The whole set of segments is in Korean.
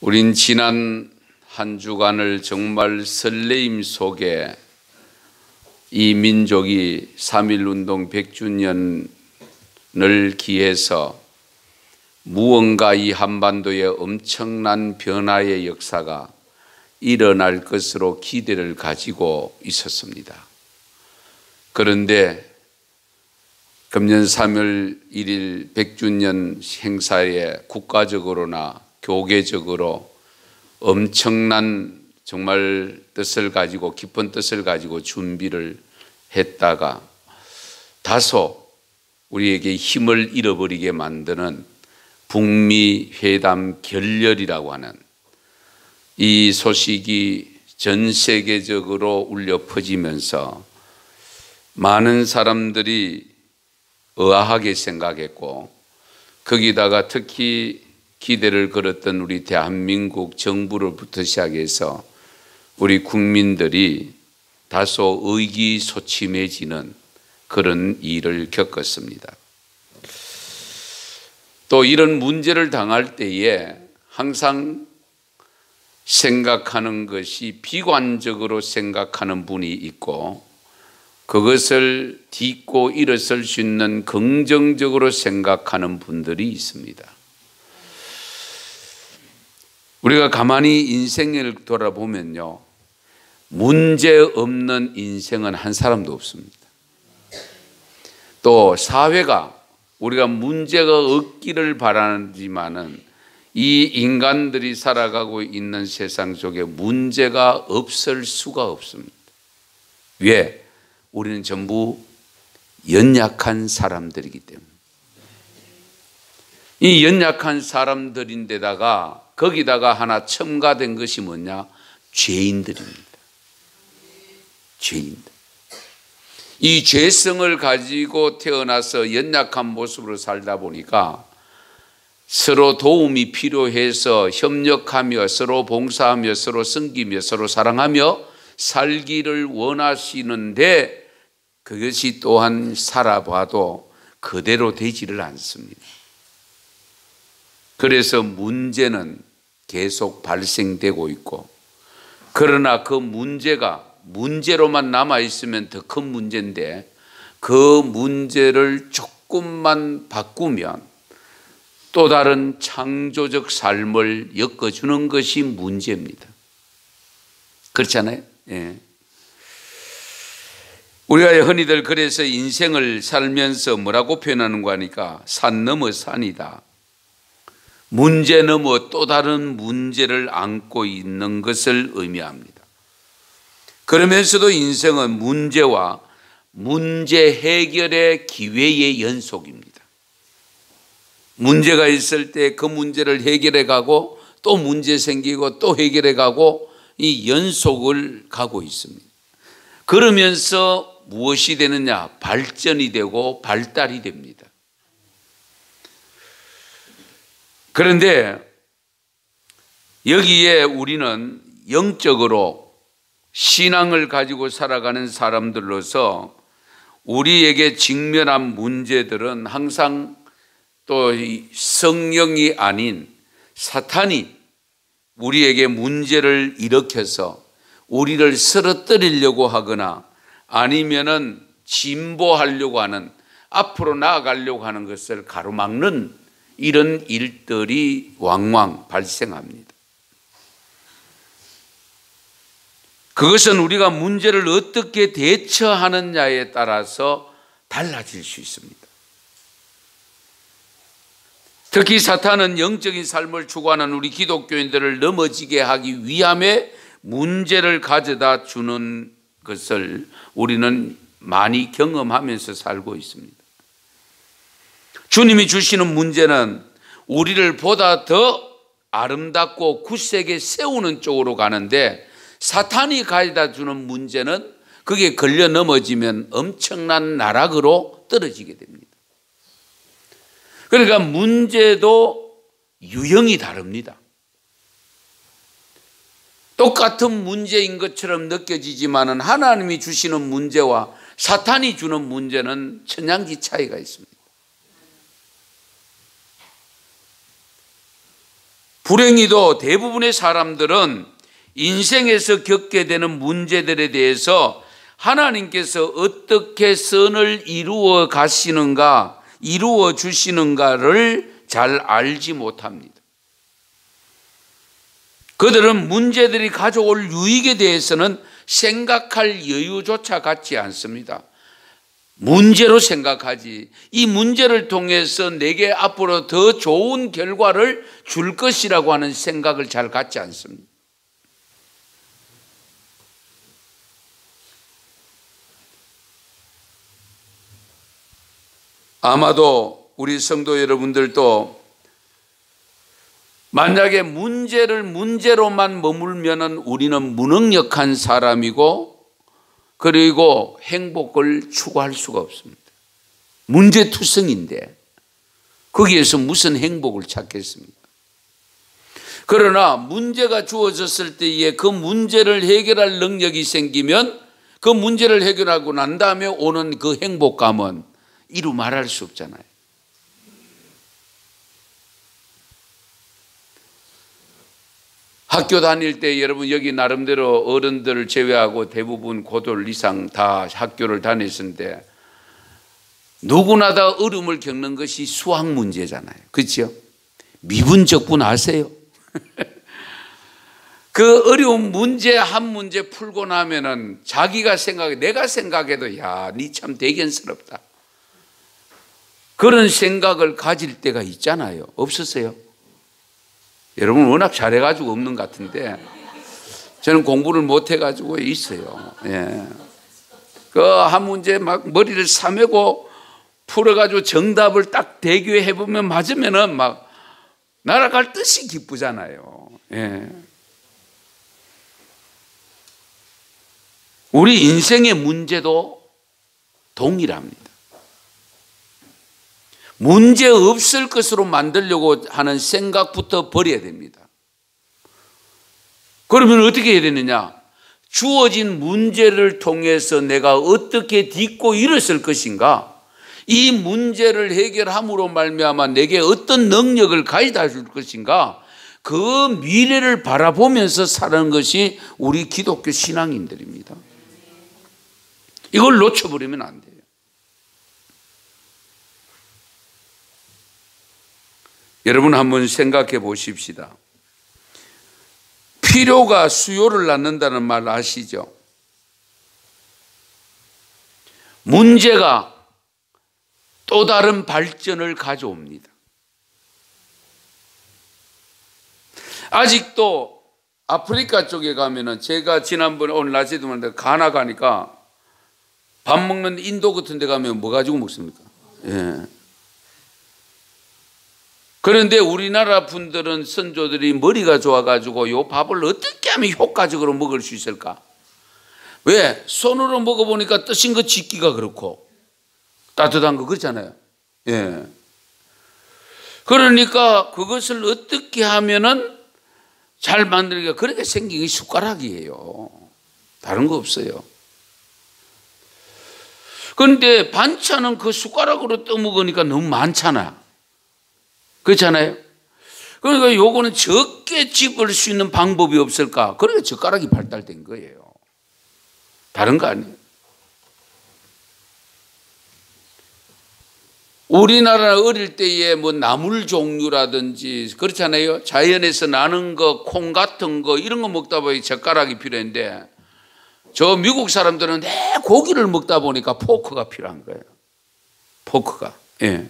우린 지난 한 주간을 정말 설레임 속에 이 민족이 3.1운동 100주년을 기해서 무언가 이 한반도에 엄청난 변화의 역사가 일어날 것으로 기대를 가지고 있었습니다. 그런데 금년 3월 1일 100주년 행사에 국가적으로나 교계적으로 엄청난 정말 뜻을 가지고 깊은 뜻을 가지고 준비를 했다가 다소 우리에게 힘을 잃어버리게 만드는 북미 회담 결렬이라고 하는 이 소식이 전 세계적으로 울려 퍼지면서 많은 사람들이 의아하게 생각했고, 거기다가 특히 기대를 걸었던 우리 대한민국 정부로부터 시작해서 우리 국민들이 다소 의기소침해지는 그런 일을 겪었습니다. 또 이런 문제를 당할 때에 항상 생각하는 것이 비관적으로 생각하는 분이 있고, 그것을 딛고 일어설 수 있는 긍정적으로 생각하는 분들이 있습니다. 우리가 가만히 인생을 돌아보면요, 문제 없는 인생은 한 사람도 없습니다. 또 사회가 우리가 문제가 없기를 바라지만은 이 인간들이 살아가고 있는 세상 속에 문제가 없을 수가 없습니다. 왜? 우리는 전부 연약한 사람들이기 때문에. 이 연약한 사람들인데다가 거기다가 하나 첨가된 것이 뭐냐? 죄인들입니다. 죄인들. 이 죄성을 가지고 태어나서 연약한 모습으로 살다 보니까 서로 도움이 필요해서 협력하며 서로 봉사하며 서로 섬기며 서로 사랑하며 살기를 원하시는데 그것이 또한 살아봐도 그대로 되지를 않습니다. 그래서 문제는 계속 발생되고 있고, 그러나 그 문제가 문제로만 남아있으면 더 큰 문제인데 그 문제를 조금만 바꾸면 또 다른 창조적 삶을 엮어주는 것이 문제입니다. 그렇잖아요? 예. 우리가 흔히들 그래서 인생을 살면서 뭐라고 표현하는가 하니까 산 넘어 산이다. 문제 넘어 또 다른 문제를 안고 있는 것을 의미합니다. 그러면서도 인생은 문제와 문제 해결의 기회의 연속입니다. 문제가 있을 때 그 문제를 해결해 가고 또 문제 생기고 또 해결해 가고 이 연속을 가고 있습니다. 그러면서 무엇이 되느냐? 발전이 되고 발달이 됩니다. 그런데 여기에 우리는 영적으로 신앙을 가지고 살아가는 사람들로서 우리에게 직면한 문제들은 항상 또 성령이 아닌 사탄이 우리에게 문제를 일으켜서 우리를 쓰러뜨리려고 하거나 아니면은 진보하려고 하는, 앞으로 나아가려고 하는 것을 가로막는 이런 일들이 왕왕 발생합니다. 그것은 우리가 문제를 어떻게 대처하느냐에 따라서 달라질 수 있습니다. 특히 사탄은 영적인 삶을 추구하는 우리 기독교인들을 넘어지게 하기 위함에 문제를 가져다 주는 것을 우리는 많이 경험하면서 살고 있습니다. 주님이 주시는 문제는 우리를 보다 더 아름답고 굳세게 세우는 쪽으로 가는데, 사탄이 가져다 주는 문제는 그게 걸려 넘어지면 엄청난 나락으로 떨어지게 됩니다. 그러니까 문제도 유형이 다릅니다. 똑같은 문제인 것처럼 느껴지지만은 하나님이 주시는 문제와 사탄이 주는 문제는 천양지 차이가 있습니다. 불행히도 대부분의 사람들은 인생에서 겪게 되는 문제들에 대해서 하나님께서 어떻게 선을 이루어 가시는가, 이루어 주시는가를 잘 알지 못합니다. 그들은 문제들이 가져올 유익에 대해서는 생각할 여유조차 갖지 않습니다. 문제로 생각하지, 이 문제를 통해서 내게 앞으로 더 좋은 결과를 줄 것이라고 하는 생각을 잘 갖지 않습니다. 아마도 우리 성도 여러분들도 만약에 문제를 문제로만 머물면은 우리는 무능력한 사람이고, 그리고 행복을 추구할 수가 없습니다. 문제투성인데 거기에서 무슨 행복을 찾겠습니까? 그러나 문제가 주어졌을 때에 그 문제를 해결할 능력이 생기면 그 문제를 해결하고 난 다음에 오는 그 행복감은 이루 말할 수 없잖아요. 학교 다닐 때 여러분 여기 나름대로 어른들을 제외하고 대부분 고졸 이상 다 학교를 다녔는데 누구나 다 어려움을 겪는 것이 수학 문제잖아요. 그렇죠? 미분적분 아세요? 그 어려운 문제 한 문제 풀고 나면은 자기가 내가 생각해도 야, 니 참 대견스럽다. 그런 생각을 가질 때가 있잖아요. 없었어요? 여러분 워낙 잘해가지고 없는 것 같은데 저는 공부를 못해가지고 있어요. 예. 그 한 문제 막 머리를 싸매고 풀어가지고 정답을 딱 대교해보면 맞으면은 막 날아갈 듯이 기쁘잖아요. 예. 우리 인생의 문제도 동일합니다. 문제 없을 것으로 만들려고 하는 생각부터 버려야 됩니다. 그러면 어떻게 해야 되느냐? 주어진 문제를 통해서 내가 어떻게 딛고 일었을 것인가? 이 문제를 해결함으로 말미암아 내게 어떤 능력을 가져다 줄 것인가? 그 미래를 바라보면서 사는 것이 우리 기독교 신앙인들입니다. 이걸 놓쳐버리면 안 돼요. 여러분 한번 생각해 보십시다. 필요가 수요를 낳는다는 말 아시죠? 문제가 또 다른 발전을 가져옵니다. 아직도 아프리카 쪽에 가면은 제가 지난번에 오늘 낮에도 말했는데 가나 가니까 밥 먹는 인도 같은 데 가면 뭐 가지고 먹습니까? 예. 그런데 우리나라 분들은 선조들이 머리가 좋아가지고 요 밥을 어떻게 하면 효과적으로 먹을 수 있을까? 왜? 손으로 먹어보니까 뜨신 거 짓기가 그렇고 따뜻한 거 그렇잖아요. 예. 그러니까 그것을 어떻게 하면은 잘 만들기가 그렇게 생긴 게 숟가락이에요. 다른 거 없어요. 그런데 반찬은 그 숟가락으로 떠먹으니까 너무 많잖아. 그렇잖아요. 그러니까 요거는 적게 집을 수 있는 방법이 없을까? 그러니까 젓가락이 발달된 거예요. 다른 거 아니에요. 우리나라 어릴 때에 뭐 나물 종류라든지 그렇잖아요. 자연에서 나는 거, 콩 같은 거 이런 거 먹다 보니 젓가락이 필요한데 저 미국 사람들은 내 고기를 먹다 보니까 포크가 필요한 거예요. 포크가. 예.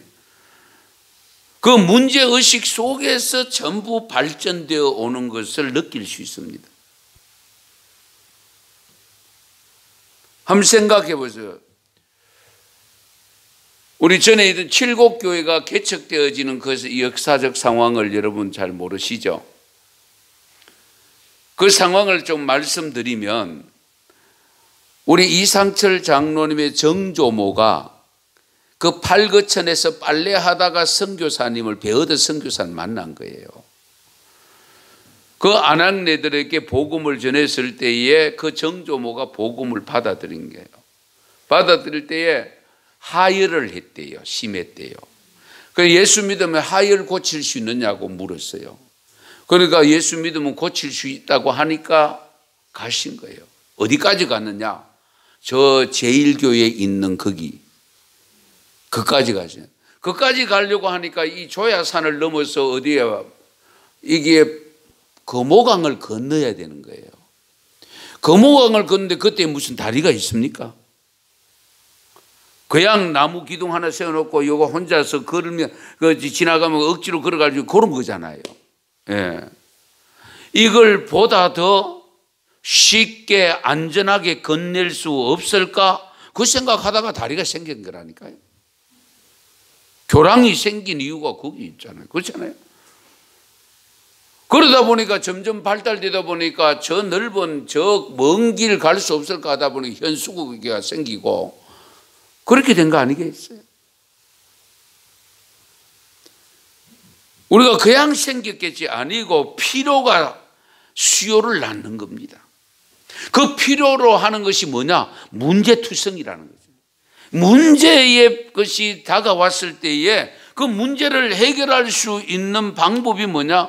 그 문제의식 속에서 전부 발전되어 오는 것을 느낄 수 있습니다. 한번 생각해 보세요. 우리 전에 있던 칠곡교회가 개척되어지는 그 역사적 상황을 여러분 잘 모르시죠? 그 상황을 좀 말씀드리면 우리 이상철 장로님의 정조모가 그 팔거천에서 빨래하다가 선교사님을 배어드 선교사를 만난 거예요. 그 아낙네들에게 복음을 전했을 때에 그 정조모가 복음을 받아들인 거예요. 받아들일 때에 하혈을 했대요. 심했대요. 그래서 예수 믿으면 하혈 고칠 수 있느냐고 물었어요. 그러니까 예수 믿으면 고칠 수 있다고 하니까 가신 거예요. 어디까지 갔느냐? 저 제1교회에 있는 그까지 가죠. 그까지 가려고 하니까 이 조야산을 넘어서 어디에 이게 거모강을 건너야 되는 거예요. 거모강을 건너는데 그때 무슨 다리가 있습니까? 그냥 나무 기둥 하나 세워놓고 이거 혼자서 걸으면 지나가면 억지로 걸어가지고 그런 거잖아요. 예. 이걸 보다 더 쉽게 안전하게 건넬 수 없을까? 그 생각하다가 다리가 생긴 거라니까요. 교랑이 생긴 이유가 거기 있잖아요. 그렇잖아요. 그러다 보니까 점점 발달되다 보니까 저 넓은 저 먼 길 갈 수 없을까 하다 보니 현수구가 생기고 그렇게 된 거 아니겠어요? 우리가 그냥 생겼겠지 아니고 필요가 수요를 낳는 겁니다. 그 필요로 하는 것이 뭐냐? 문제투성이라는 거죠. 문제의 것이 다가왔을 때에 그 문제를 해결할 수 있는 방법이 뭐냐?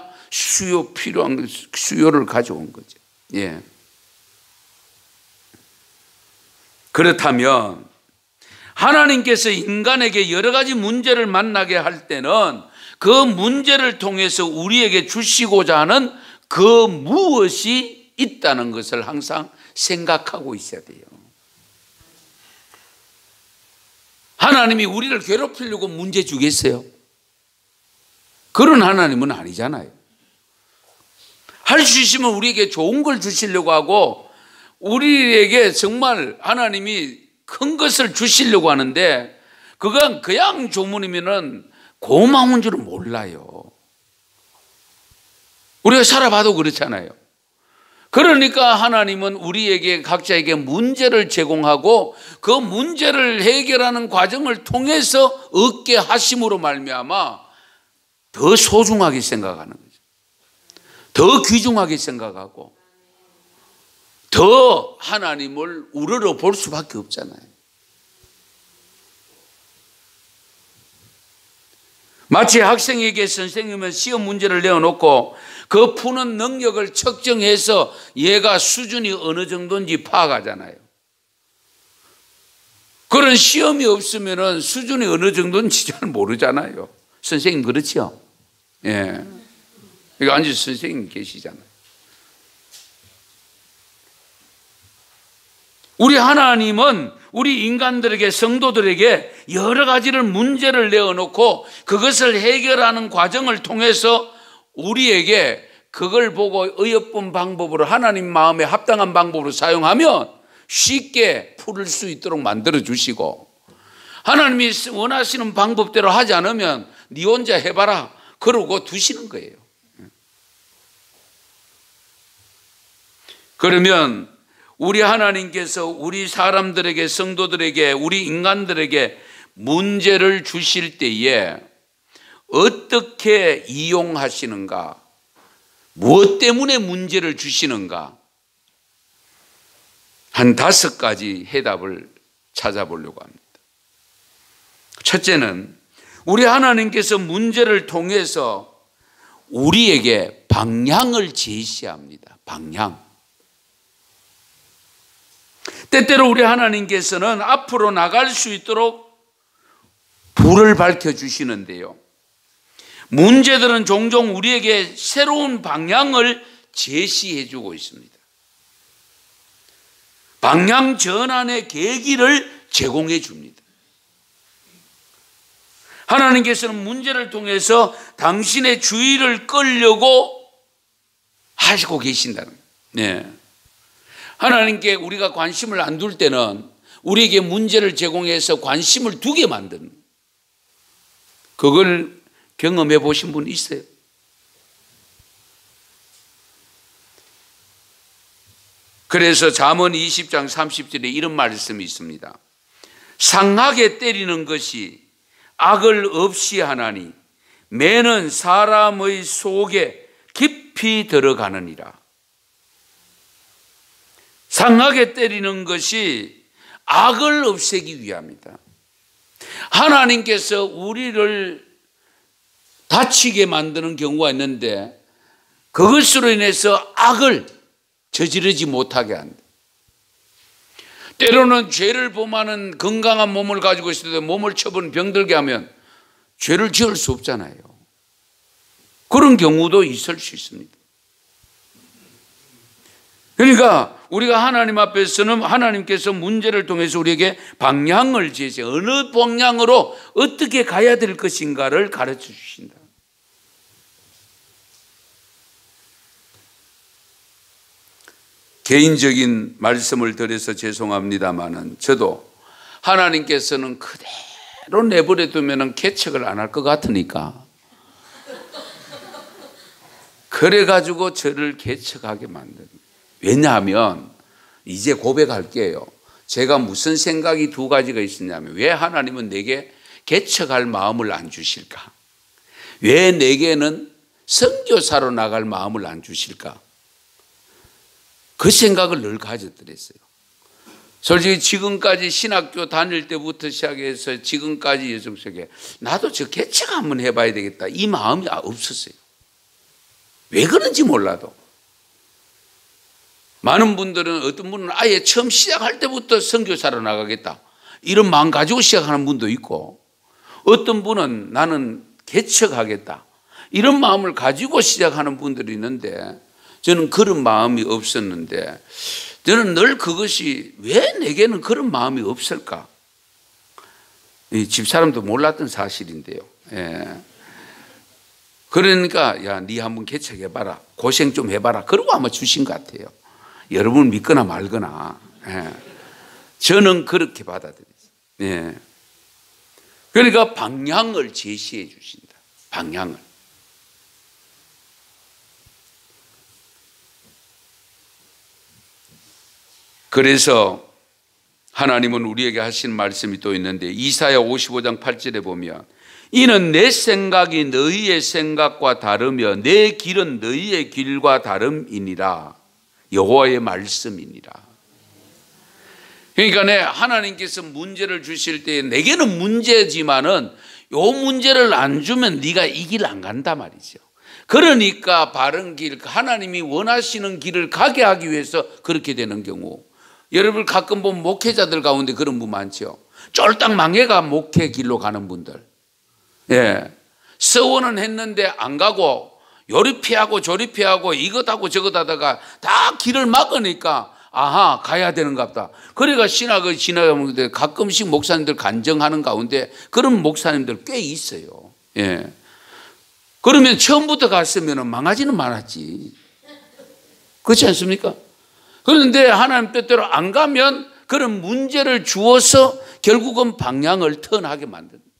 필요한 수요를 가져온 거죠. 예. 그렇다면 하나님께서 인간에게 여러 가지 문제를 만나게 할 때는 그 문제를 통해서 우리에게 주시고자 하는 그 무엇이 있다는 것을 항상 생각하고 있어야 돼요. 하나님이 우리를 괴롭히려고 문제 주겠어요? 그런 하나님은 아니잖아요. 할 수 있으면 우리에게 좋은 걸 주시려고 하고 우리에게 정말 하나님이 큰 것을 주시려고 하는데 그건 그냥 조문이면은 고마운 줄은 몰라요. 우리가 살아봐도 그렇잖아요. 그러니까 하나님은 우리에게 각자에게 문제를 제공하고 그 문제를 해결하는 과정을 통해서 얻게 하심으로 말미암아 더 소중하게 생각하는 거죠. 더 귀중하게 생각하고 더 하나님을 우러러 볼 수밖에 없잖아요. 마치 학생에게 선생님은 시험 문제를 내어놓고 그 푸는 능력을 측정해서 얘가 수준이 어느 정도인지 파악하잖아요. 그런 시험이 없으면 수준이 어느 정도인지 잘 모르잖아요. 선생님 그렇죠? 예. 여기 앉아서 선생님 계시잖아요. 우리 하나님은 우리 인간들에게 성도들에게 여러 가지를 문제를 내어놓고 그것을 해결하는 과정을 통해서 우리에게 그걸 보고 어여쁜 방법으로 하나님 마음에 합당한 방법으로 사용하면 쉽게 풀을 수 있도록 만들어 주시고 하나님이 원하시는 방법대로 하지 않으면 네 혼자 해봐라 그러고 두시는 거예요. 그러면 우리 하나님께서 우리 사람들에게 성도들에게 우리 인간들에게 문제를 주실 때에 어떻게 이용하시는가? 무엇 때문에 문제를 주시는가? 한 5가지 해답을 찾아보려고 합니다. 첫째는 우리 하나님께서 문제를 통해서 우리에게 방향을 제시합니다. 방향. 때때로 우리 하나님께서는 앞으로 나갈 수 있도록 불을 밝혀주시는데요. 문제들은 종종 우리에게 새로운 방향을 제시해 주고 있습니다. 방향 전환의 계기를 제공해 줍니다. 하나님께서는 문제를 통해서 당신의 주의를 끌려고 하시고 계신다는 거예요. 네. 하나님께 우리가 관심을 안 둘 때는 우리에게 문제를 제공해서 관심을 두게 만드는 그걸 경험해 보신 분 있어요? 그래서 잠언 20장 30절에 이런 말씀이 있습니다. 상하게 때리는 것이 악을 없이 하나니 매는 사람의 속에 깊이 들어가느니라. 상하게 때리는 것이 악을 없애기 위함이다. 하나님께서 우리를 다치게 만드는 경우가 있는데 그것으로 인해서 악을 저지르지 못하게 한다. 때로는 죄를 범하는 건강한 몸을 가지고 있을 때 몸을 쳐버린 병들게 하면 죄를 지을 수 없잖아요. 그런 경우도 있을 수 있습니다. 그러니까 우리가 하나님 앞에서는 하나님께서 문제를 통해서 우리에게 방향을 제시해 어느 방향으로 어떻게 가야 될 것인가를 가르쳐 주신다. 개인적인 말씀을 드려서 죄송합니다마는 저도 하나님께서는 그대로 내버려 두면 개척을 안 할 것 같으니까 그래가지고 저를 개척하게 만듭니다. 왜냐하면 이제 고백할게요. 제가 무슨 생각이 두 가지가 있었냐면 왜 하나님은 내게 개척할 마음을 안 주실까? 왜 내게는 선교사로 나갈 마음을 안 주실까? 그 생각을 늘 가졌더랬어요. 솔직히 지금까지 신학교 다닐 때부터 시작해서 지금까지 예정 속에 나도 저 개척 한번 해봐야 되겠다 이 마음이 없었어요. 왜 그런지 몰라도. 많은 분들은 어떤 분은 아예 처음 시작할 때부터 선교사로 나가겠다 이런 마음 가지고 시작하는 분도 있고 어떤 분은 나는 개척하겠다 이런 마음을 가지고 시작하는 분들이 있는데 저는 그런 마음이 없었는데 저는 늘 그것이 왜 내게는 그런 마음이 없을까? 이 집사람도 몰랐던 사실인데요. 예. 그러니까 야, 네 한번 개척해봐라. 고생 좀 해봐라. 그러고 아마 주신 것 같아요. 여러분 믿거나 말거나. 예. 저는 그렇게 받아들였어요. 예. 그러니까 방향을 제시해 주신다. 방향을. 그래서 하나님은 우리에게 하신 말씀이 또 있는데 이사야 55장 8절에 보면 이는 내 생각이 너희의 생각과 다르며 내 길은 너희의 길과 다름이니라. 여호와의 말씀이니라. 그러니까 하나님께서 문제를 주실 때 내게는 문제지만은 요 문제를 안 주면 네가 이 길 안 간다 말이죠. 그러니까 바른 길, 하나님이 원하시는 길을 가게 하기 위해서 그렇게 되는 경우 여러분 가끔 보면 목회자들 가운데 그런 분 많죠. 쫄딱 망해가 목회 길로 가는 분들. 예. 서원은 했는데 안 가고 요리 피하고 조리 피하고 이것 하고 저것 하다가 다 길을 막으니까 아하 가야 되는가 보다. 그러니까 신학을 지나가는데 가끔씩 목사님들 간증하는 가운데 그런 목사님들 꽤 있어요. 예. 그러면 처음부터 갔으면 망하지는 말았지. 그렇지 않습니까? 그런데 하나님 뜻대로 안 가면 그런 문제를 주어서 결국은 방향을 턴하게 만듭니다.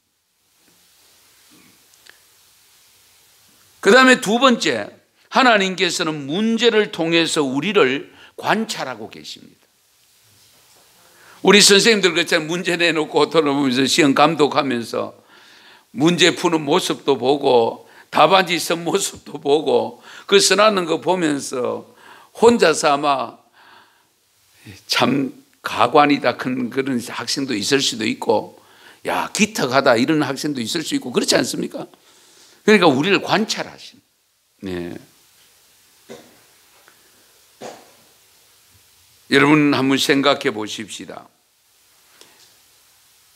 그 다음에 두 번째, 하나님께서는 문제를 통해서 우리를 관찰하고 계십니다. 우리 선생님들 그처럼 문제 내놓고 돌아보면서 시험 감독하면서 문제 푸는 모습도 보고 답안지 쓴 모습도 보고 그 써놨는 거 보면서 혼자서 아마 참 가관이다 그런 학생도 있을 수도 있고 야 기특하다 이런 학생도 있을 수 있고 그렇지 않습니까? 그러니까 우리를 관찰하신. 네. 여러분 한번 생각해 보십시다.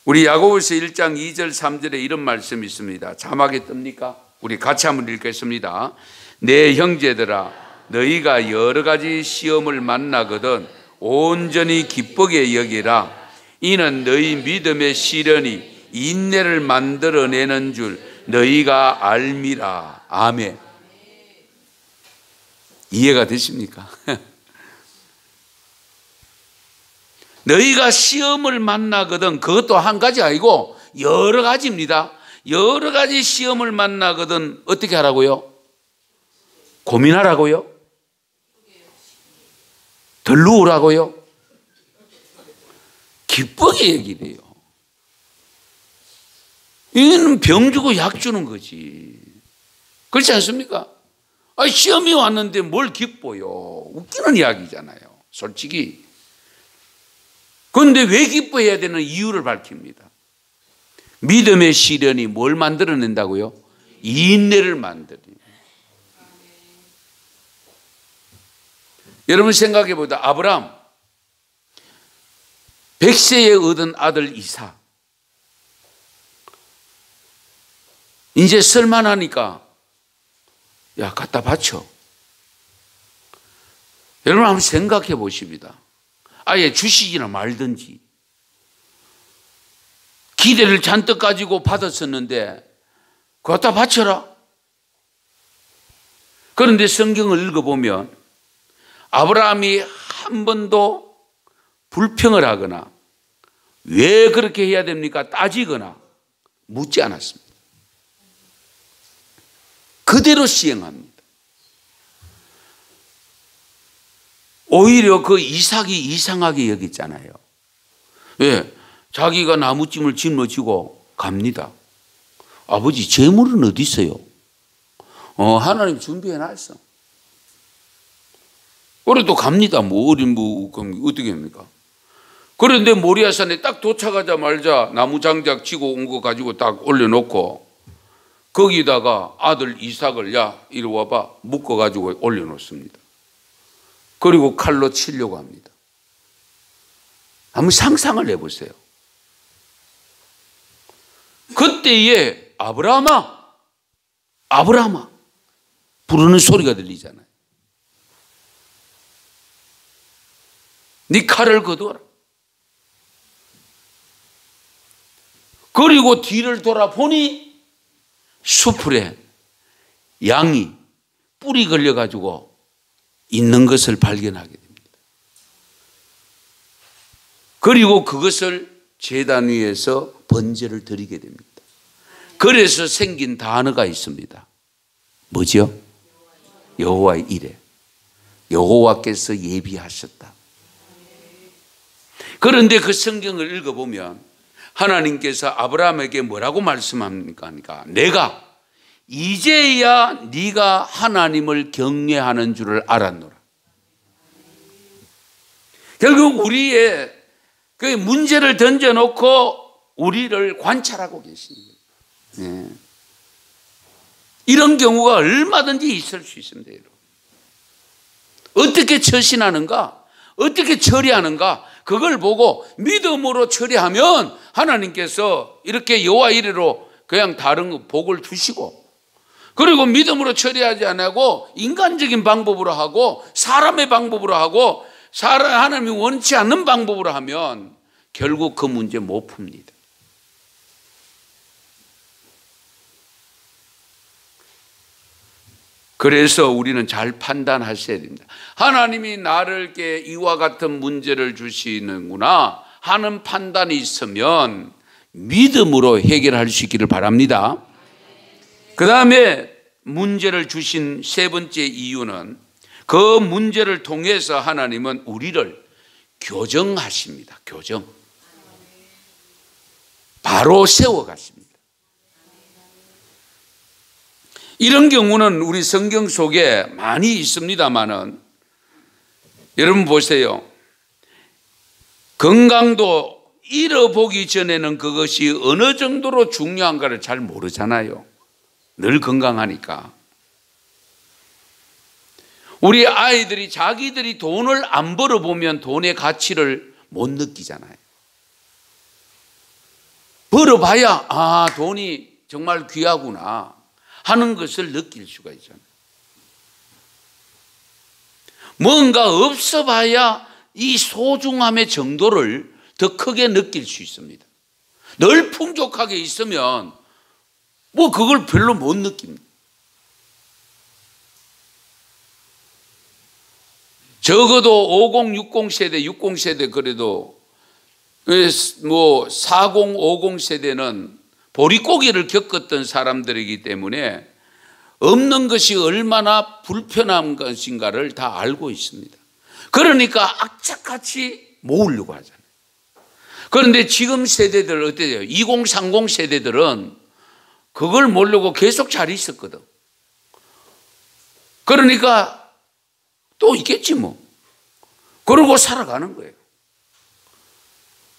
우리 야고보서 1장 2절 3절에 이런 말씀이 있습니다. 자막에 뜹니까? 우리 같이 한번 읽겠습니다. 내 형제들아 너희가 여러 가지 시험을 만나거든 온전히 기쁘게 여기라. 이는 너희 믿음의 시련이 인내를 만들어내는 줄 너희가 알미라. 아멘. 이해가 되십니까? 너희가 시험을 만나거든 그것도 한 가지 아니고 여러 가지입니다. 여러 가지 시험을 만나거든 어떻게 하라고요? 고민하라고요? 덜 누우라고요? 기쁘게 여기래요. 이거는 병 주고 약 주는 거지. 그렇지 않습니까? 아니, 시험이 왔는데 뭘 기뻐요? 웃기는 이야기잖아요. 솔직히. 그런데 왜 기뻐해야 되는 이유를 밝힙니다. 믿음의 시련이 뭘 만들어낸다고요? 인내를 만들어요. 여러분 생각해 보다 아브라함 100세에 얻은 아들 이삭, 이제 쓸만하니까 야 갖다 바쳐. 여러분 한번 생각해 보십니다. 아예 주시기나 말든지. 기대를 잔뜩 가지고 받았었는데 갖다 바쳐라. 그런데 성경을 읽어보면 아브라함이 한 번도 불평을 하거나 왜 그렇게 해야 됩니까? 따지거나 묻지 않았습니다. 그대로 시행합니다. 오히려 그 이삭이 이상하게 여겼잖아요. 왜? 자기가 나무찜을 짊어지고 갑니다. 아버지 재물은 어디 있어요? 하나님 준비해 놨어. 그래도 갑니다. 그럼 어떻게 합니까? 그런데 모리아산에 딱 도착하자마자 나무 장작 치고 온 거 가지고 딱 올려놓고 거기다가 아들 이삭을 야 이리 와봐 묶어가지고 올려놓습니다. 그리고 칼로 치려고 합니다. 한번 상상을 해보세요. 그때에 아브라함아 부르는 소리가 들리잖아요. 네 칼을 거두어라. 그리고 뒤를 돌아보니 수풀에 양이 뿔이 걸려가지고 있는 것을 발견하게 됩니다. 그리고 그것을 제단 위에서 번제를 드리게 됩니다. 그래서 생긴 단어가 있습니다. 뭐죠? 여호와의 이레. 여호와께서 예비하셨다. 그런데 그 성경을 읽어보면 하나님께서 아브라함에게 뭐라고 말씀합니까? 내가 이제야 네가 하나님을 경외하는 줄을 알았노라. 결국 우리의 그 문제를 던져놓고 우리를 관찰하고 계십니다. 네. 이런 경우가 얼마든지 있을 수 있습니다. 여러분. 어떻게 처신하는가? 어떻게 처리하는가? 그걸 보고 믿음으로 처리하면 하나님께서 이렇게 여호와 이레로 그냥 다른 복을 주시고, 그리고 믿음으로 처리하지 않고 인간적인 방법으로 하고 사람의 방법으로 하고 하나님이 원치 않는 방법으로 하면 결국 그 문제 못 풉니다. 그래서 우리는 잘 판단하셔야 됩니다. 하나님이 나를게 이와 같은 문제를 주시는구나 하는 판단이 있으면 믿음으로 해결할 수 있기를 바랍니다. 그 다음에 문제를 주신 세 번째 이유는 그 문제를 통해서 하나님은 우리를 교정하십니다. 교정. 바로 세워가십니다. 이런 경우는 우리 성경 속에 많이 있습니다만은 여러분 보세요. 건강도 잃어보기 전에는 그것이 어느 정도로 중요한가를 잘 모르잖아요. 늘 건강하니까. 우리 아이들이 자기들이 돈을 안 벌어보면 돈의 가치를 못 느끼잖아요. 벌어봐야 아 돈이 정말 귀하구나 하는 것을 느낄 수가 있잖아요. 뭔가 없어봐야 이 소중함의 정도를 더 크게 느낄 수 있습니다. 늘 풍족하게 있으면 뭐 그걸 별로 못 느낍니다. 적어도 50, 60 세대, 60 세대 그래도 뭐 40, 50 세대는 보릿고개를 겪었던 사람들이기 때문에 없는 것이 얼마나 불편한 것인가를 다 알고 있습니다. 그러니까 악착같이 모으려고 하잖아요. 그런데 지금 세대들 어때요? 20, 30 세대들은 그걸 모으려고 계속 잘 있었거든. 그러니까 또 있겠지 뭐. 그러고 살아가는 거예요.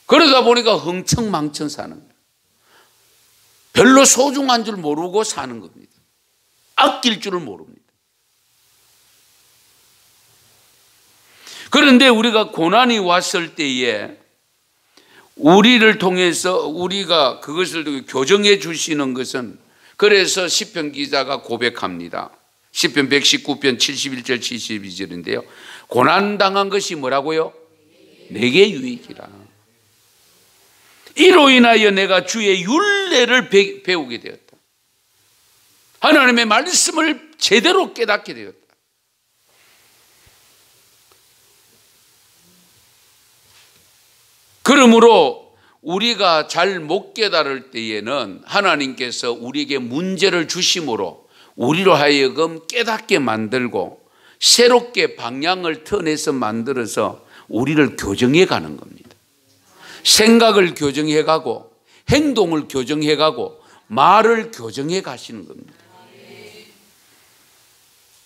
그러다 보니까 흥청망청 사는 거예요. 별로 소중한 줄 모르고 사는 겁니다. 아낄 줄을 모릅니다. 그런데 우리가 고난이 왔을 때에 우리를 통해서 우리가 그것을 교정해 주시는 것은, 그래서 시편 기자가 고백합니다. 시편 119편 71절 72절인데요. 고난당한 것이 뭐라고요? 내게 유익이라. 이로 인하여 내가 주의 율례를 배우게 되었다. 하나님의 말씀을 제대로 깨닫게 되었다. 그러므로 우리가 잘 못 깨달을 때에는 하나님께서 우리에게 문제를 주심으로 우리로 하여금 깨닫게 만들고 새롭게 방향을 터내서 만들어서 우리를 교정해 가는 겁니다. 생각을 교정해 가고 행동을 교정해 가고 말을 교정해 가시는 겁니다.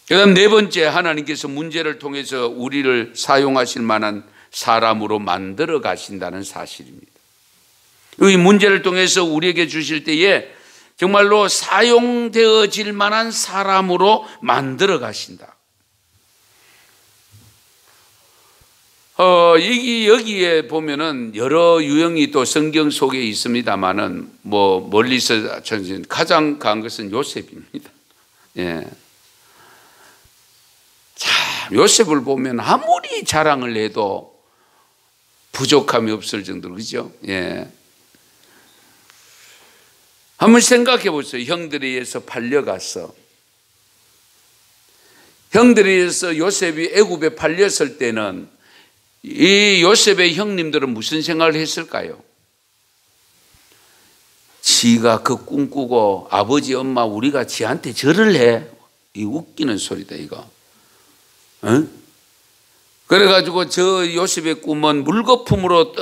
그 다음 네 번째, 하나님께서 문제를 통해서 우리를 사용하실 만한 사람으로 만들어 가신다는 사실입니다. 이 문제를 통해서 우리에게 주실 때에 정말로 사용되어질 만한 사람으로 만들어 가신다. 여기에 보면은 여러 유형이 또 성경 속에 있습니다만은 멀리서 가장 강한 것은 요셉입니다. 예. 참, 요셉을 보면 아무리 자랑을 해도 부족함이 없을 정도로, 그죠? 예. 한번 생각해 보세요. 형들에 의해서 팔려갔어. 형들에 의해서 요셉이 애굽에 팔렸을 때는 이 요셉의 형님들은 무슨 생각을 했을까요? 지가 그 꿈꾸고 아버지 엄마 우리가 지한테 절을 해. 이 웃기는 소리다 이거. 응? 그래가지고 저 요셉의 꿈은 물거품으로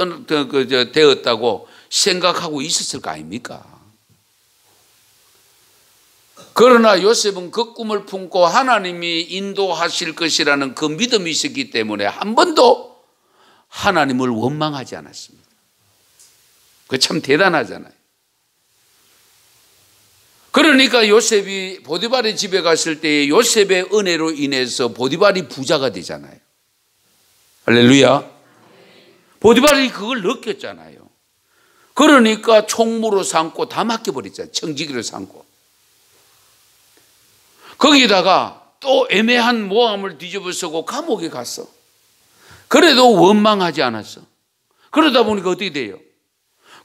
되었다고 생각하고 있었을 거 아닙니까? 그러나 요셉은 그 꿈을 품고 하나님이 인도하실 것이라는 그 믿음이 있었기 때문에 한 번도 하나님을 원망하지 않았습니다. 그게 참 대단하잖아요. 그러니까 요셉이 보디발의 집에 갔을 때 요셉의 은혜로 인해서 보디발이 부자가 되잖아요. 할렐루야. 보디발이 그걸 느꼈잖아요. 그러니까 총무로 삼고 다 맡겨버렸잖아요. 청지기로 삼고. 거기다가 또 애매한 모함을 뒤집어쓰고 감옥에 갔어. 그래도 원망하지 않았어. 그러다 보니까 어떻게 돼요?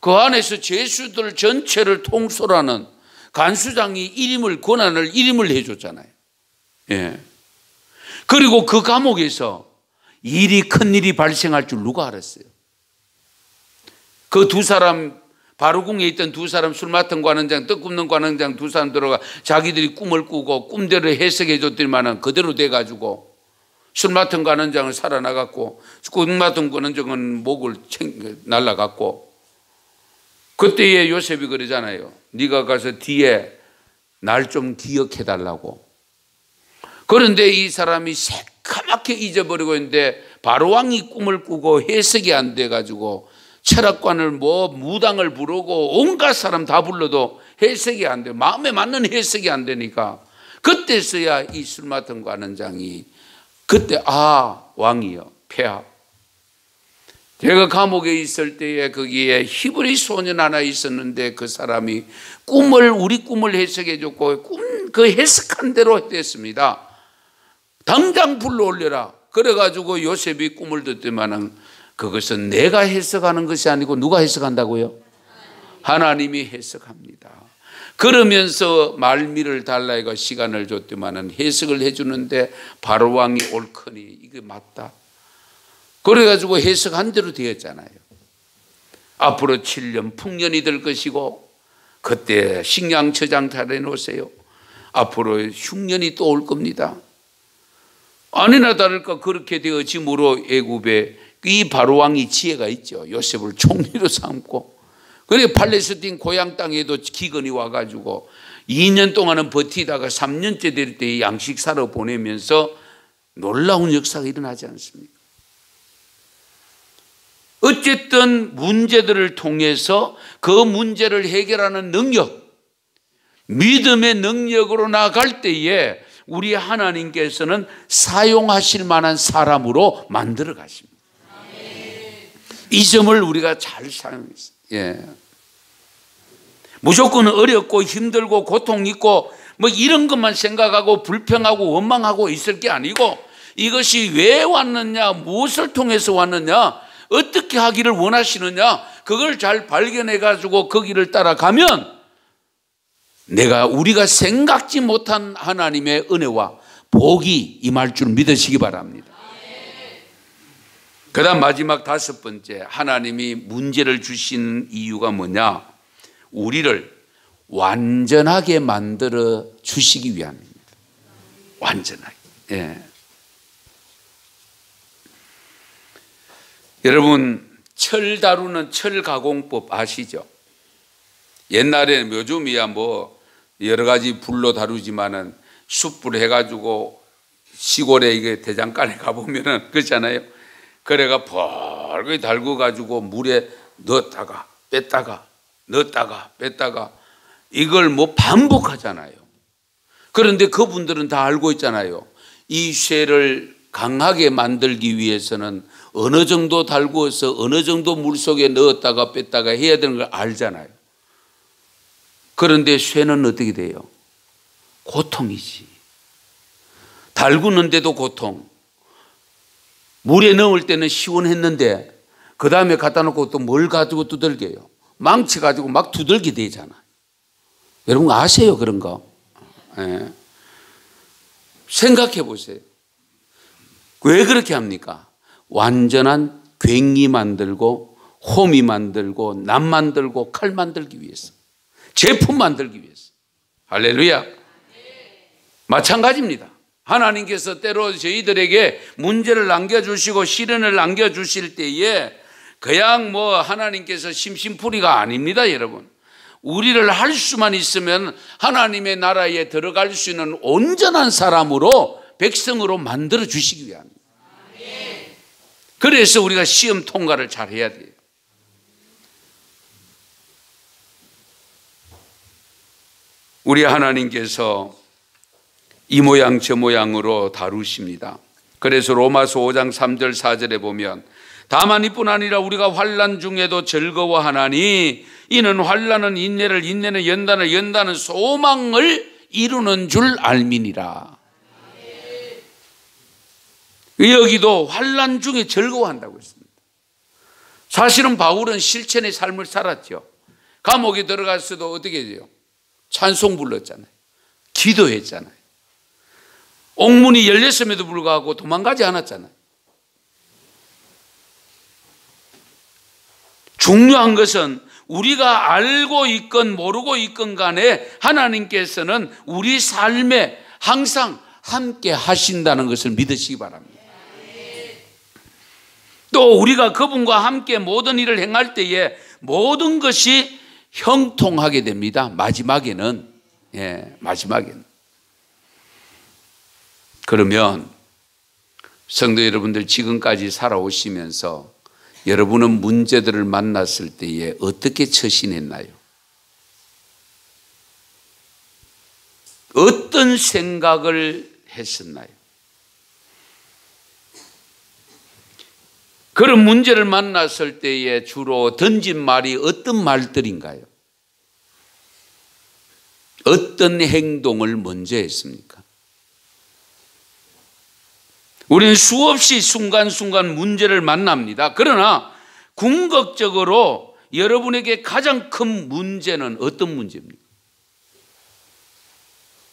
그 안에서 죄수들 전체를 통솔하는 간수장이 권한을 일임을 해줬잖아요. 예. 그리고 그 감옥에서 큰 일이 발생할 줄 누가 알았어요? 그 두 사람, 바로궁에 있던 두 사람, 술 맡은 관원장, 떡 굽는 관원장 두 사람 들어가 자기들이 꿈을 꾸고 꿈대로 해석해 줬더니만 그대로 돼가지고 술 맡은 관원장은 살아나갔고 꿈 맡은 관원장은 목을 날라갔고, 그때에 요셉이 그러잖아요. 네가 가서 뒤에 날 좀 기억해 달라고. 그런데 이 사람이 새까맣게 잊어버리고 있는데 바로왕이 꿈을 꾸고 해석이 안 돼가지고 철학관을 무당을 부르고 온갖 사람 다 불러도 해석이 안 돼. 마음에 맞는 해석이 안 되니까 그때서야 이 술 맡은 관원장이 그때 왕이여 폐하. 제가 감옥에 있을 때에 거기에 히브리 소년 하나 있었는데 그 사람이 우리 꿈을 해석해 줬고 그 해석한 대로 됐습니다. 당장 불러 올려라. 그래가지고 요셉이 꿈을 듣더만은 그것은 내가 해석하는 것이 아니고 누가 해석한다고요? 하나님이 해석합니다. 그러면서 말미를 달라이가 시간을 줬더만은 해석을 해주는데 바로왕이 옳거니 이게 맞다. 그래가지고 해석한 대로 되었잖아요. 앞으로 7년 풍년이 될 것이고 그때 식량처장 차려놓으세요. 앞으로 흉년이 또 올 겁니다. 아니나 다를까 그렇게 되어짐으로 애굽에 이 바로왕이 지혜가 있죠. 요셉을 총리로 삼고, 그래 팔레스틴 고향 땅에도 기근이 와가지고 2년 동안은 버티다가 3년째 될 때 양식 사러 보내면서 놀라운 역사가 일어나지 않습니까? 어쨌든 문제들을 통해서 그 문제를 해결하는 능력, 믿음의 능력으로 나아갈 때에 우리 하나님께서는 사용하실 만한 사람으로 만들어 가십니다. 이 점을 우리가 잘 사용했어요. 예. 무조건 어렵고 힘들고 고통 있고 뭐 이런 것만 생각하고 불평하고 원망하고 있을 게 아니고, 이것이 왜 왔느냐, 무엇을 통해서 왔느냐, 어떻게 하기를 원하시느냐, 그걸 잘 발견해 가지고 그 길을 따라가면 우리가 생각지 못한 하나님의 은혜와 복이 임할 줄 믿으시기 바랍니다. 그 다음 마지막 5번째, 하나님이 문제를 주신 이유가 뭐냐? 우리를 완전하게 만들어 주시기 위함입니다. 완전하게. 예. 여러분, 철 다루는 철 가공법 아시죠? 옛날에는, 요즘이야 뭐 여러 가지 불로 다루지만은 숯불 해가지고 시골에 이게 대장간에 가보면은 그렇잖아요. 그래가 벌겋게 달궈가지고 물에 넣었다가 뺐다가 넣었다가 뺐다가 이걸 뭐 반복하잖아요. 그런데 그분들은 다 알고 있잖아요. 이 쇠를 강하게 만들기 위해서는 어느 정도 달구어서 어느 정도 물 속에 넣었다가 뺐다가 해야 되는 걸 알잖아요. 그런데 쇠는 어떻게 돼요? 고통이지. 달구는데도 고통. 물에 넣을 때는 시원했는데 그 다음에 갖다 놓고 또 뭘 가지고 두들겨요? 망치 가지고 막 두들게 되잖아. 여러분 아세요 그런 거? 예. 생각해 보세요. 왜 그렇게 합니까? 완전한 괭이 만들고 호미 만들고 남 만들고 칼 만들기 위해서, 제품 만들기 위해서. 할렐루야. 마찬가지입니다. 하나님께서 때로 저희들에게 문제를 남겨주시고 시련을 남겨주실 때에 그냥 뭐 하나님께서 심심풀이가 아닙니다. 여러분, 우리를 할 수만 있으면 하나님의 나라에 들어갈 수 있는 온전한 사람으로, 백성으로 만들어 주시기 위함입니다. 그래서 우리가 시험 통과를 잘 해야 돼요. 우리 하나님께서 이 모양 저 모양으로 다루십니다. 그래서 로마서 5장 3절 4절에 보면, 다만 이뿐 아니라 우리가 환난 중에도 즐거워하나니 이는 환난은 인내를, 인내는 연단을, 연단은 소망을 이루는 줄 알미니라. 여기도 환난 중에 즐거워한다고 했습니다. 사실은 바울은 실천의 삶을 살았죠. 감옥에 들어갔어도 어떻게 해요? 찬송 불렀잖아요. 기도했잖아요. 옥문이 열렸음에도 불구하고 도망가지 않았잖아요. 중요한 것은 우리가 알고 있건 모르고 있건 간에 하나님께서는 우리 삶에 항상 함께 하신다는 것을 믿으시기 바랍니다. 또 우리가 그분과 함께 모든 일을 행할 때에 모든 것이 형통하게 됩니다. 마지막에는. 마지막에는. 그러면 성도 여러분들, 지금까지 살아오시면서 여러분은 문제들을 만났을 때에 어떻게 처신했나요? 어떤 생각을 했었나요? 그런 문제를 만났을 때에 주로 던진 말이 어떤 말들인가요? 어떤 행동을 먼저 했습니까? 우리는 수없이 순간순간 문제를 만납니다. 그러나 궁극적으로 여러분에게 가장 큰 문제는 어떤 문제입니까?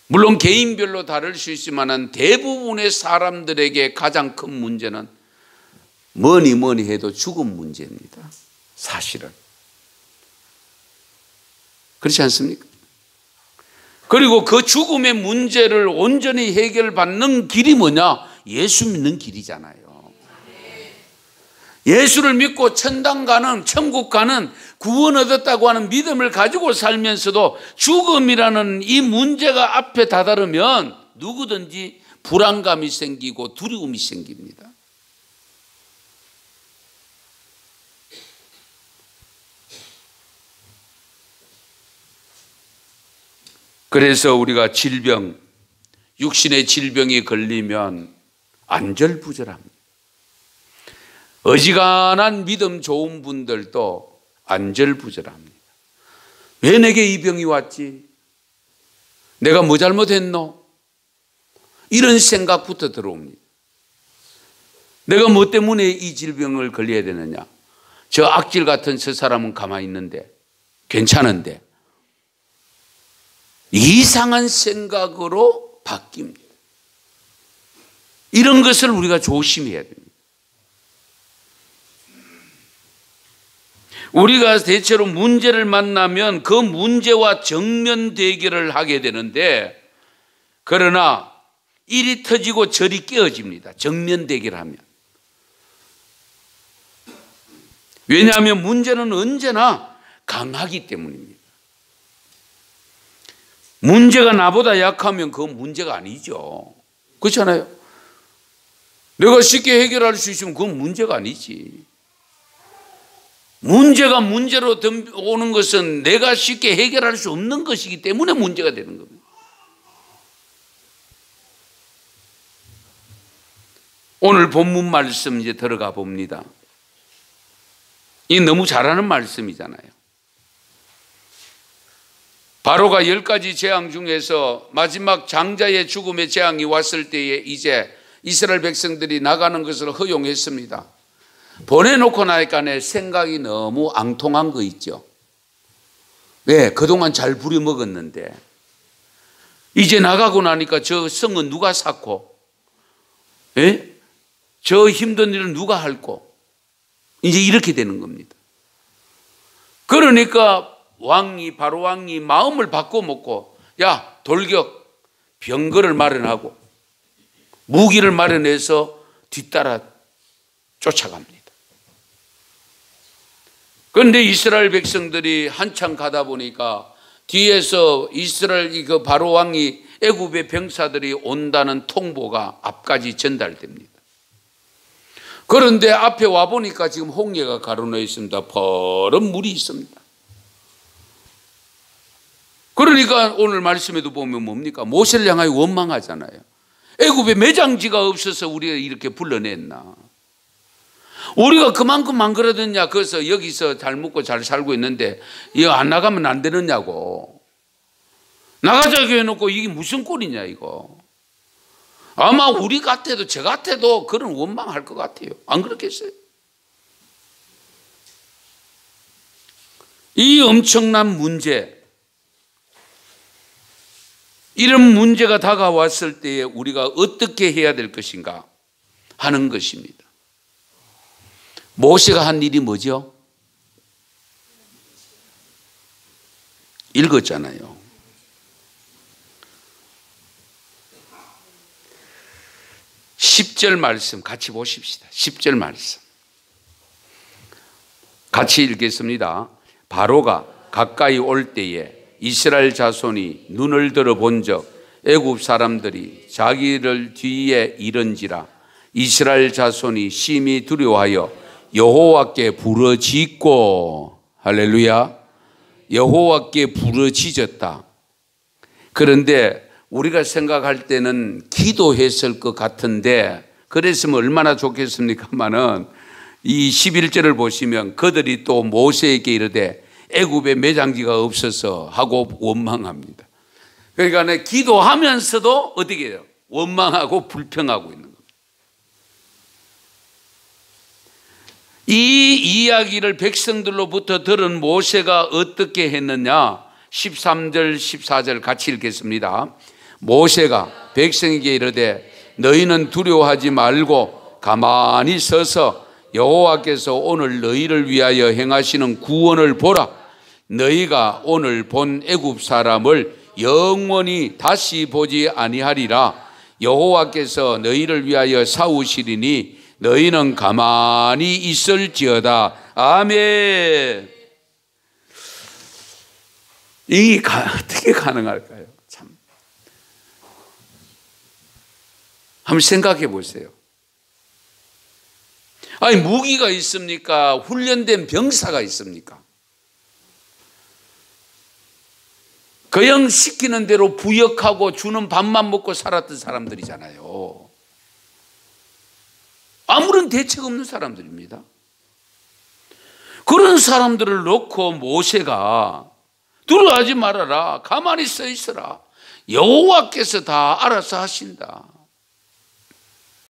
물론 개인별로 다를 수 있지만 대부분의 사람들에게 가장 큰 문제는 뭐니 해도 죽음 문제입니다. 사실은. 그렇지 않습니까? 그리고 그 죽음의 문제를 온전히 해결받는 길이 뭐냐? 예수 믿는 길이잖아요. 예수를 믿고 천당 가는, 천국 가는, 구원 얻었다고 하는 믿음을 가지고 살면서도 죽음이라는 이 문제가 앞에 다다르면 누구든지 불안감이 생기고 두려움이 생깁니다. 그래서 우리가 질병, 육신의 질병이 걸리면 안절부절합니다. 어지간한 믿음 좋은 분들도 안절부절합니다. 왜 내게 이 병이 왔지? 내가 뭐 잘못했노? 이런 생각부터 들어옵니다. 내가 뭐 때문에 이 질병을 걸려야 되느냐? 저 악질 같은 저 사람은 가만히 있는데, 괜찮은데, 이상한 생각으로 바뀝니다. 이런 것을 우리가 조심해야 됩니다. 우리가 대체로 문제를 만나면 그 문제와 정면 대결을 하게 되는데, 그러나 이리 터지고 저리 깨어집니다. 정면 대결하면. 왜냐하면 문제는 언제나 강하기 때문입니다. 문제가 나보다 약하면 그건 문제가 아니죠. 그렇잖아요. 내가 쉽게 해결할 수 있으면 그건 문제가 아니지. 문제가 문제로 오는 것은 내가 쉽게 해결할 수 없는 것이기 때문에 문제가 되는 겁니다. 오늘 본문 말씀 이제 들어가 봅니다. 이 너무 잘하는 말씀이잖아요. 바로가 10가지 재앙 중에서 마지막 장자의 죽음의 재앙이 왔을 때에 이제 이스라엘 백성들이 나가는 것을 허용했습니다. 보내놓고 나니까 내 생각이 너무 앙통한 거 있죠. 왜? 그동안 잘 부려먹었는데 이제 나가고 나니까 저 성은 누가 쌓고, 예? 저 힘든 일은 누가 할고, 이제 이렇게 되는 겁니다. 그러니까 바로 왕이 마음을 바꿔먹고, 야, 돌격 병거를 마련하고 무기를 마련해서 뒤따라 쫓아갑니다. 그런데 이스라엘 백성들이 한참 가다 보니까 뒤에서 이스라엘 그 바로 왕이 애굽의 병사들이 온다는 통보가 앞까지 전달됩니다. 그런데 앞에 와 보니까 지금 홍해가 가로놓여 있습니다. 퍼런 물이 있습니다. 그러니까 오늘 말씀에도 보면 뭡니까? 모세를 향하여 원망하잖아요. 애굽에 매장지가 없어서 우리가 이렇게 불러냈나? 우리가 그만큼 안 그러느냐? 그래서 여기서 잘 먹고 잘 살고 있는데 이거 안 나가면 안 되느냐고. 나가자고 해놓고 이게 무슨 꼴이냐 이거. 아마 우리 같아도 저 같아도 그런 원망할 것 같아요. 안 그렇겠어요? 이 엄청난 문제, 이런 문제가 다가왔을 때에 우리가 어떻게 해야 될 것인가 하는 것입니다. 모세가 한 일이 뭐죠? 읽었잖아요. 10절 말씀 같이 보십시다. 10절 말씀 같이 읽겠습니다. 바로가 가까이 올 때에 이스라엘 자손이 눈을 들어 본적 애굽 사람들이 자기를 뒤에 이른지라 이스라엘 자손이 심히 두려워하여 여호와께 부르짖고, 할렐루야, 여호와께 부르짖었다. 그런데 우리가 생각할 때는 기도했을 것 같은데, 그랬으면 얼마나 좋겠습니까마는 이 11절을 보시면 그들이 또 모세에게 이르되 애굽에 매장지가 없어서 하고 원망합니다. 그러니까 기도하면서도 어떻게 해요? 원망하고 불평하고 있는 겁니다. 이 이야기를 백성들로부터 들은 모세가 어떻게 했느냐? 13절 14절 같이 읽겠습니다. 모세가 백성에게 이르되 너희는 두려워하지 말고 가만히 서서 여호와께서 오늘 너희를 위하여 행하시는 구원을 보라. 너희가 오늘 본 애굽 사람을 영원히 다시 보지 아니하리라. 여호와께서 너희를 위하여 싸우시리니 너희는 가만히 있을지어다. 아멘. 이게 어떻게 가능할까요? 참. 한번 생각해 보세요. 아니, 무기가 있습니까? 훈련된 병사가 있습니까? 그냥 시키는 대로 부역하고 주는 밥만 먹고 살았던 사람들이잖아요. 아무런 대책 없는 사람들입니다. 그런 사람들을 놓고 모세가 두려워하지 말아라, 가만히 서 있어라, 여호와께서 다 알아서 하신다.